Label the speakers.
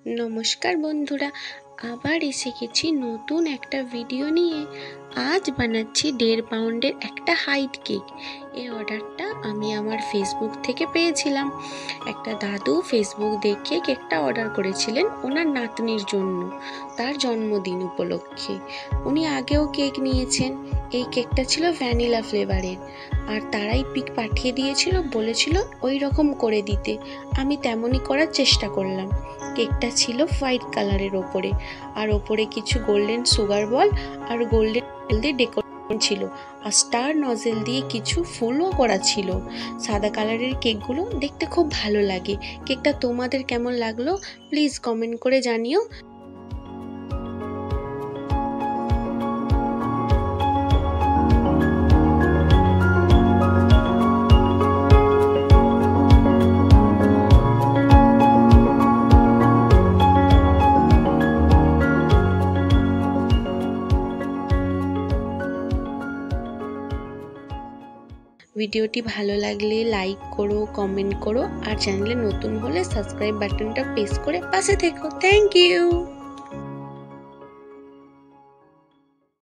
Speaker 1: নমস্কার বন্ধুরা, আবার এসে গেছি নতুন একটা ভিডিও নিয়ে। আজ বানাচ্ছি 1.5 পাউন্ডের একটা হাইট কেক। এই অর্ডারটা আমি আমার ফেসবুক থেকে পেয়েছিলাম। একটা দাদু ফেসবুক দেখে কেকটা অর্ডার করেছিলেন ওনার নাতনির জন্য, তার জন্মদিন উপলক্ষে। উনি আগেও কেক নিয়েছেন। এই কেকটা ছিল ভ্যানিলা ফ্লেভারের, আর তারাই পিক পাঠিয়ে দিয়েছিল, বলেছিল ওই রকম করে দিতে। আমি তেমনই করার চেষ্টা করলাম। কেকটা ছিল হোয়াইট কালারের ওপরে, আর ওপরে কিছু গোল্ডেন সুগার বল আর গোল্ডেন দিয়ে ডেকোরেশন ছিল, আর স্টার নজেল দিয়ে কিছু ফুলও করা ছিল। সাদা কালারের কেকগুলো দেখতে খুব ভালো লাগে। কেকটা তোমাদের কেমন লাগলো প্লিজ কমেন্ট করে জানিও। ভিডিওটি ভালো লাগলে লাইক করো, কমেন্ট করো, আর চ্যানেলে নতুন হলে সাবস্ক্রাইব বাটনটা প্রেস করে পাশে থেকো। Thank you.